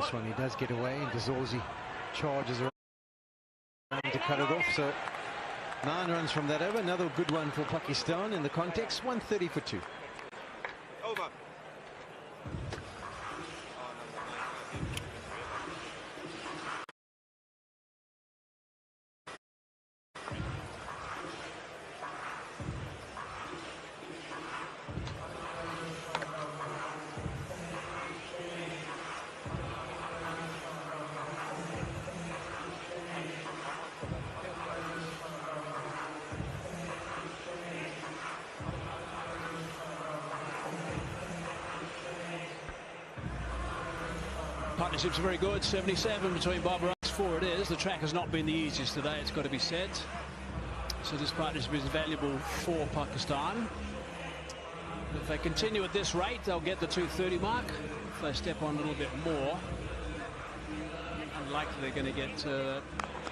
This one he does get away, and Dazorzi charges around to cut it off. So 9 runs from that over. Another good one for Pakistan in the context. 130 for 2. Over. Partnership's very good. 77 between Bob Ross. 4 it is. The track has not been the easiest today, it's got to be said. So this partnership is valuable for Pakistan. If they continue at this rate, they'll get the 230 mark. If they step on a little bit more, unlikely they're going to get,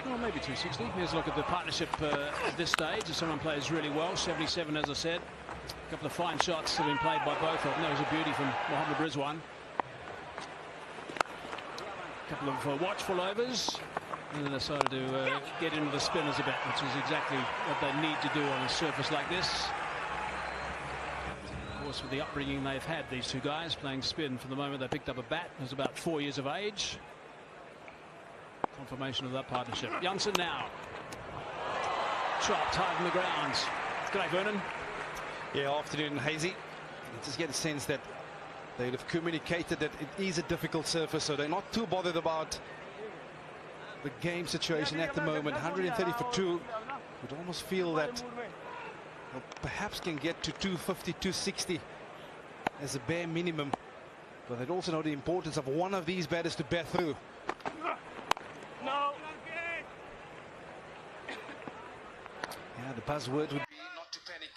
well, maybe 260. Here's a look at the partnership at this stage. If someone plays really well, 77, as I said. A couple of fine shots have been played by both of them. That was a beauty from Mohammad Rizwan. A couple of watchful overs, and then decided to get into the spinners a bit, which is exactly what they need to do on a surface like this. Of course, with the upbringing they've had, these two guys playing spin from the moment they picked up a bat, was about 4 years of age. Confirmation of that partnership. Jansen now. Chopped high on the ground. G'day, Vernon. Yeah, afternoon, Hazy. You just get a sense that they'd have communicated that it is a difficult surface, so they're not too bothered about the game situation at the moment. 130 for 2. Would almost feel that well, perhaps can get to 250, 260 as a bare minimum. But they'd also know the importance of one of these batters to bat through. No. Yeah, the buzzword would be not to panic.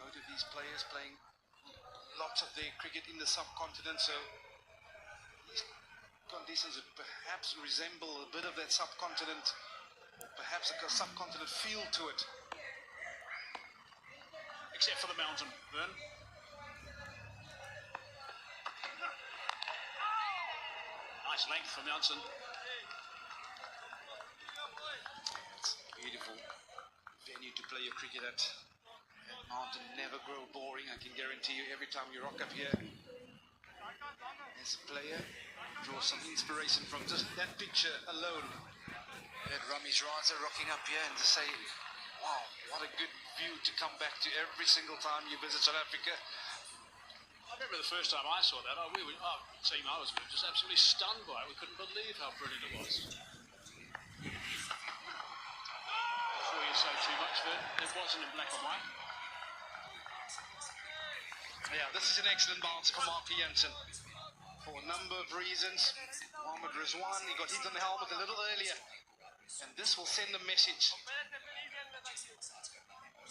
Both of these players playing lots of their cricket in the subcontinent, so these conditions would perhaps resemble a bit of that subcontinent, or perhaps a subcontinent feel to it. Except for the mountain, Vern. Nice length from Jansen. It's a beautiful venue to play your cricket at. Mountain never grow boring, I can guarantee you. Every time you rock up here as a player, draw some inspiration from just that picture alone. That Ramesh Raza rocking up here and to say, wow, what a good view to come back to every single time you visit South Africa. I remember the first time I saw that, team I was with, just absolutely stunned by it. We couldn't believe how brilliant it was. Before you say too much, Vern, it wasn't in black and white. Yeah, this is an excellent bounce from Mark Jansen. For a number of reasons. Mohammad Rizwan, he got hit on the helmet a little earlier. And this will send a message. A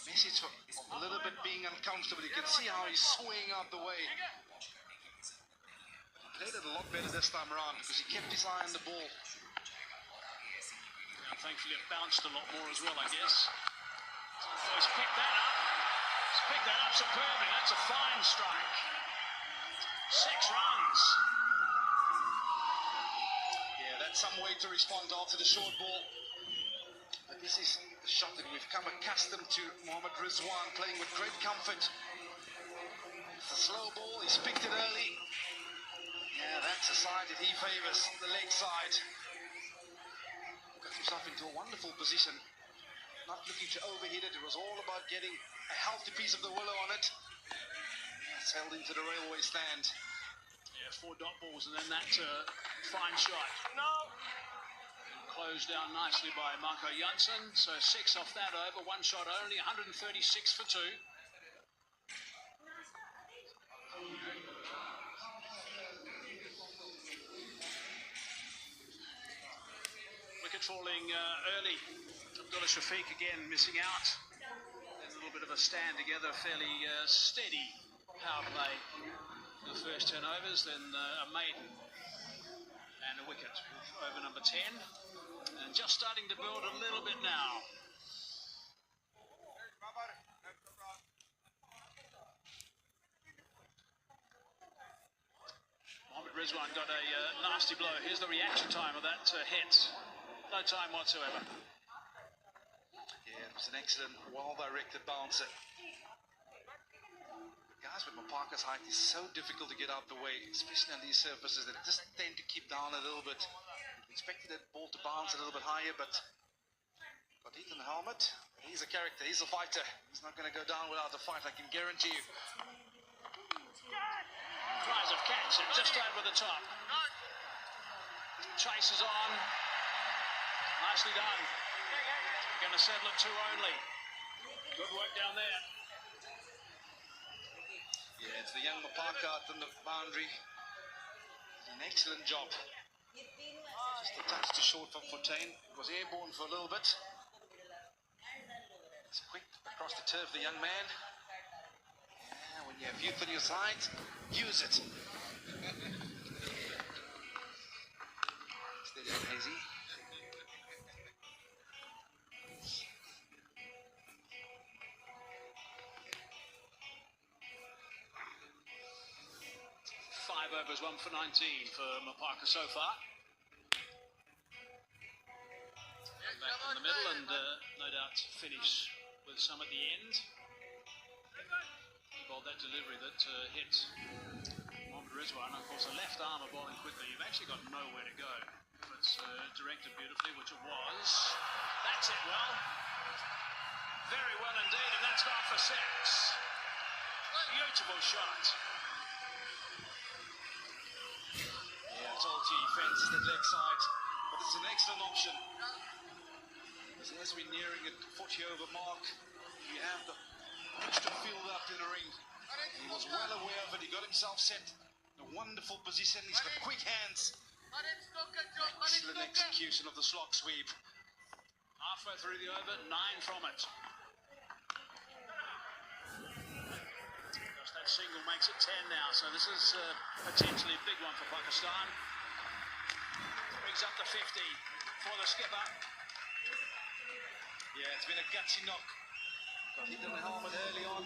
message of a little bit being uncomfortable. You can see how he's swaying out the way. He played it a lot better this time around because he kept his eye on the ball. And thankfully it bounced a lot more as well, I guess. So he's picked that up. Pick that up superbly. That's a fine strike. 6 runs. Yeah, that's some way to respond after the short ball. But this is the shot that we've come accustomed to. Mohammad Rizwan playing with great comfort. It's a slow ball. He's picked it early. Yeah, that's the side that he favors, the leg side. Got himself into a wonderful position. Not looking to overhit it. It was all about getting a healthy piece of the willow on it. It's held into the railway stand. Yeah, 4 dot balls and then that fine shot. No. Closed down nicely by Marco Jansen. So 6 off that over, 1 shot only, 136 for 2. Wicket falling early. Abdullah Shafiq again missing out. And a little bit of a stand together, fairly steady power play for the first 10 overs, then a maiden and a wicket over number 10. And just starting to build a little bit now. Rizwan got a nasty blow. Here's the reaction time of that hit. No time whatsoever. Yeah, it was an excellent, well-directed bouncer. Guys with Mapaka's height is so difficult to get out the way, especially on these surfaces that just tend to keep down a little bit. Expected that ball to bounce a little bit higher, but got hit in the helmet. He's a character, he's a fighter. He's not going to go down without a fight, I can guarantee you. Cries of catch, it just over the top. Chase is on. Nicely done. Going to settle it 2 only. Good work down there. Yeah, it's the young Mapaka out on the boundary. An excellent job. Just a touch too short for Fontaine. Was airborne for a little bit. It's quick across the turf, the young man. Yeah, when you have youth on your side, use it. Steady on, Hazy. Five overs, 1 for 19 for Mapaka so far. Back in the middle and no doubt finish with some at the end. He bowled that delivery that hit Mohammad Rizwan. Of course, a left armer bowling quickly. You've actually got nowhere to go. If it's directed beautifully, which it was. That's it well. Very well indeed, and that's gone for 6. Beautiful shot. Yeah, it's all T fences that leg side, but it's an excellent option. As we're nearing a 40 over mark, you have the extra field up in the ring. He was well aware of it, he got himself set in a wonderful position, he's got quick hands. Excellent execution of the slog sweep. Halfway through the over, 9 from it. That single makes it 10 now, so this is potentially a big one for Pakistan. Brings up the 50 for the skipper. Yeah, it's been a gutsy knock. Got hit in the helmet early on.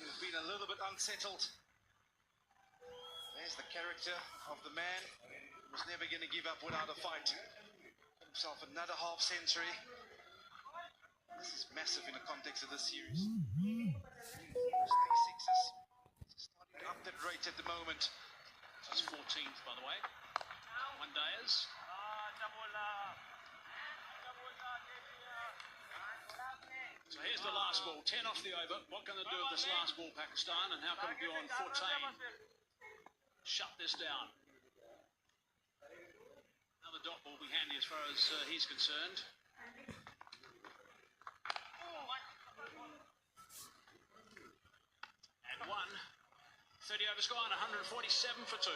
He's been a little bit unsettled. There's the character of the man who was never going to give up without a fight. Got himself another half century. This is massive in the context of this series. Stay sixes. Starting up that rate at the moment. This is 14th, by the way. 1 dayers. So here's the last ball, 10 off the over. What can they do with this last ball, Pakistan, and how can Bjorn Fortuin shut this down? Another dot ball will be handy as far as he's concerned. And 1, 30 overs gone, 147 for 2.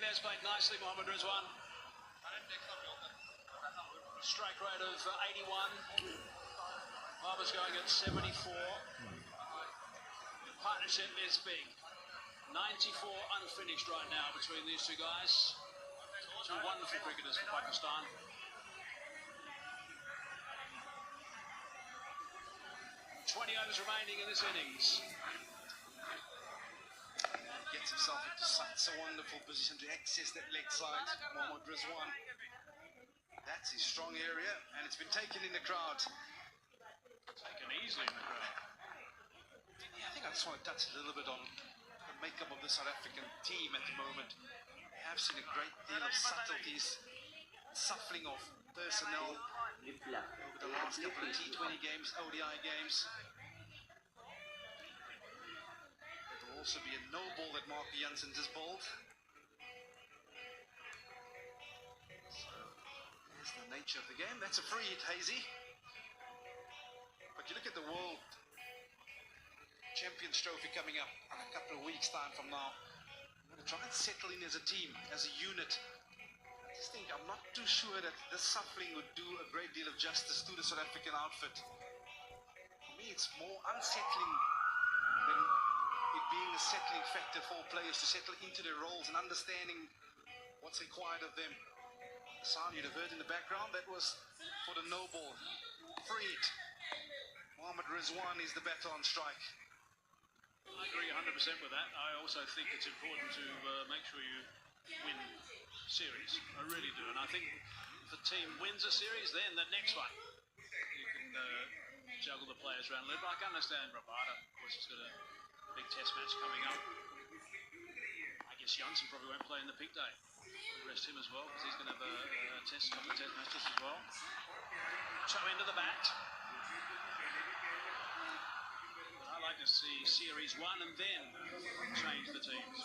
Has played nicely, Mohammad Rizwan. Strike rate of 81. Barber's going at 74. The partnership is big. 94 unfinished right now between these two guys. 2 wonderful cricketers for Pakistan. $20 overs remaining in this innings. Gets himself into such a wonderful position to access that leg side, Mohammad Rizwan. That's his strong area, and it's been taken in the crowd. Taken easily in the crowd. Yeah, I think I just want to touch a little bit on the makeup of the South African team at the moment. We have seen a great deal of subtleties, shuffling of personnel over the last couple of T20 games, ODI games. Also be a no ball that Mark Jansen just bowled. So there's the nature of the game. That's a free hit, Hazy. But you look at the World Champions Trophy coming up in a couple of weeks' time from now. I'm going to try and settle in as a team, as a unit. I just think I'm not too sure that this shuffling would do a great deal of justice to the South African outfit. For me, it's more unsettling than it being a settling factor for players to settle into their roles and understanding what's required of them. sound you'd have heard in the background, that was for the no ball. Freed. Mohammad Rizwan is the batter on strike. I agree 100% with that. I also think it's important to make sure you win series. I really do. And I think if a team wins a series, then the next one, you can juggle the players around a little. I can understand Rabada. Of course, he's got a big test match coming up. I guess Janssen probably won't play in the peak day. Rest him as well, because he's going to have a couple of test matches as well. Cho into the bat. But I like to see series one and then change the teams.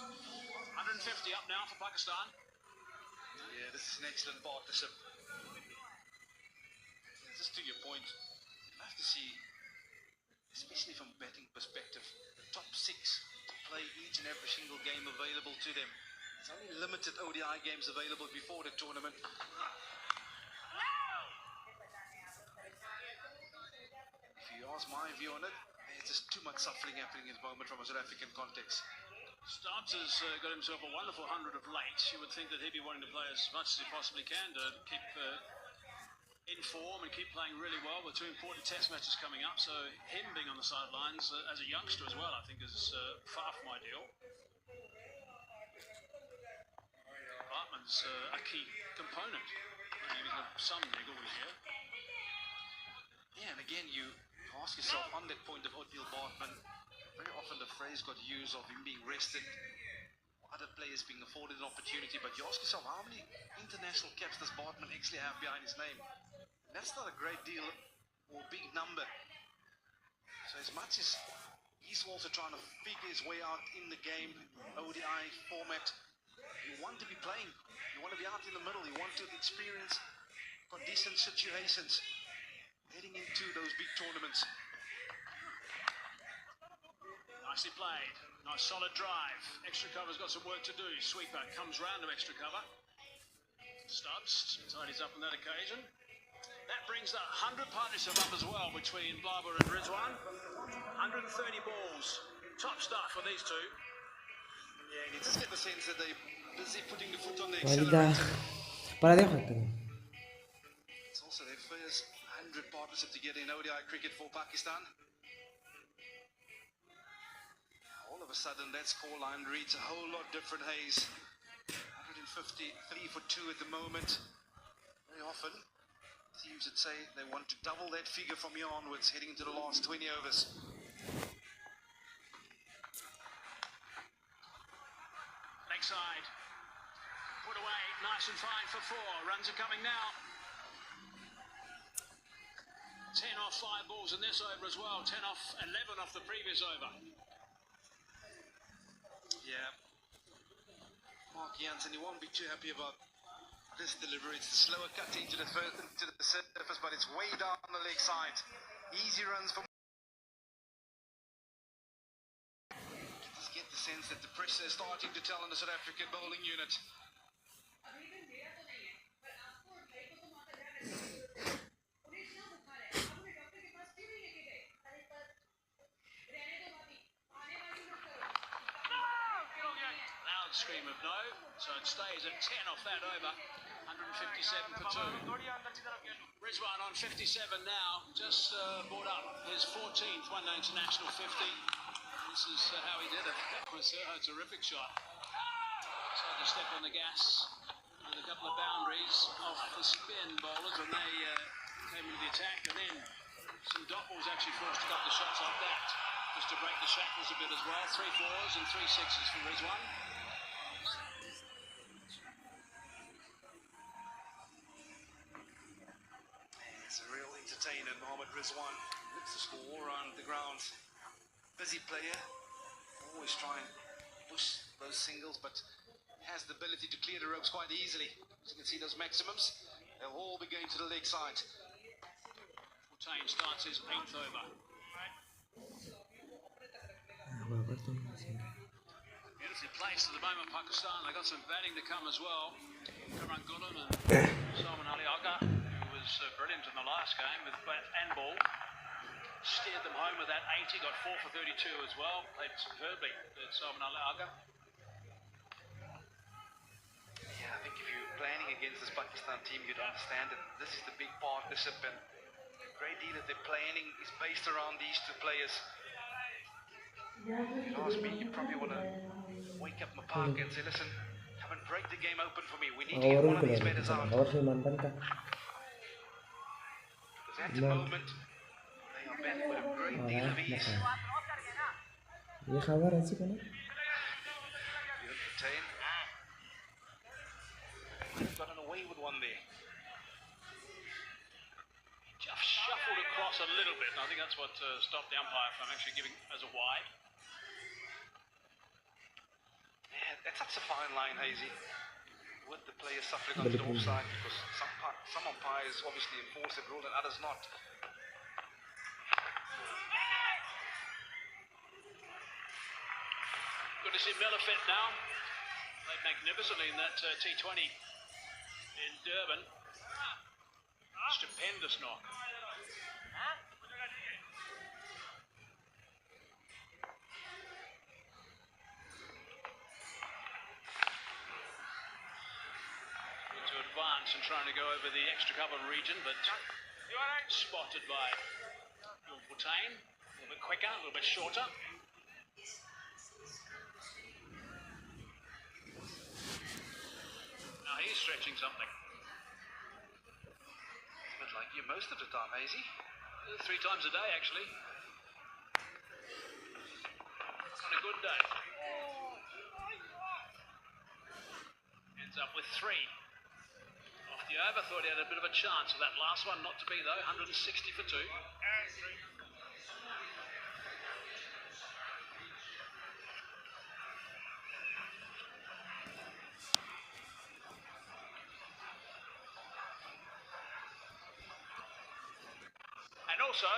150 up now for Pakistan. Yeah, this is an excellent partnership. Just to your point, you have to see, especially from a betting perspective, the top 6 to play each and every single game available to them. There's only limited ODI games available before the tournament. If you ask my view on it, there's just too much suffering happening at the moment from a South African context. Stubbs has got himself a wonderful 100 of late. You would think that he'd be wanting to play as much as he possibly can to keep in form and keep playing really well with 2 important test matches coming up. So him being on the sidelines as a youngster as well, I think is far from ideal. Bartman's a key component. He's got some niggle here. Yeah, and again, you ask yourself on that point of Odile Bartman, very often the phrase got used of him being rested, other players being afforded an opportunity, but you ask yourself, how many international caps does Bartman actually have behind his name? And that's not a great deal or big number. So as much as he's also trying to figure his way out in the game, ODI format, you want to be playing, you want to be out in the middle, you want to experience conditioned situations heading into those big tournaments. Nicely played. Nice solid drive. Extra cover's got some work to do. Sweeper comes round to extra cover. Stubbs tidies up on that occasion. That brings the 100 partnership up as well between Blabber and Rizwan. 130 balls. Top stuff for these two. Yeah, you just get the sense that they're busy putting the foot on the Valida. accelerator. Para de hoja, It's also their first 100 partnership together in ODI cricket for Pakistan. All of a sudden, that scoreline reads a whole lot different, Hayes. 153 for 2 at the moment. Very often, teams would say they want to double that figure from here onwards, heading into the last 20 overs. Leg side. Put away. Nice and fine for 4. Runs are coming now. 10 off 5 balls in this over as well. 10 off 11 off the previous over. Yeah, Mark Jansen, you won't be too happy about this delivery. It's a slower cut into the surface, but it's way down the leg side. Easy runs for. Just get the sense that the pressure is starting to tell on the South African bowling unit. Scream of no, so it stays at 10 off that over. 157 for 2. Rizwan on 57 now, just brought up his 14th one-day international 50. This is how he did it. That was a terrific shot. Decided to step on the gas with a couple of boundaries off the spin bowlers when they came into the attack, and then some dot balls actually forced a couple of shots like that, just to break the shackles a bit as well. 3 4s and 3 6s for Rizwan. Mohammad Rizwan looks to score all around the ground. Busy player, always try and push those singles, but has the ability to clear the ropes quite easily. As you can see, those maximums, they'll all be going to the leg side. Fortain starts his 8th over. Beautifully placed at the moment, Pakistan. They got some batting to come as well. Karan Gulam and Salman Ali Agha, who was brilliant in the last game with bat and ball. Steered them home with that 80, got 4 for 32 as well. Played superbly at Salman Ali Agha. Yeah, I think if you planning against this Pakistan team, you'd understand that this is the big partnership, and a great deal of their planning is based around these two players. If you ask me, you probably want to wake up Mapaka and say, listen, come and break the game open for me. We need to get one of these batters out. Because at the moment, they are batting with a great deal of ease. ये खबर ऐसी कौन है? They've gotten away with one there. Just shuffled across a little bit, and I think that's what stopped the umpire from actually giving as a wide. Yeah, that's such a fine line, Hazy, with the players suffering on the offside, because some umpires obviously enforce the rule and others not. Good to see Miller fit now. Played magnificently in that T20 in Durban. Stupendous knock. Good to advance and trying to go over the extra cover region, but spotted by Fortain. A little bit quicker, a little bit shorter. Now he's stretching something. It's a bit like you most of the time, Hazy. 3 times a day, actually. On a good day. Ends up with 3. Off the over, thought he had a bit of a chance of that last one. Not to be, though. 160 for 2. And also,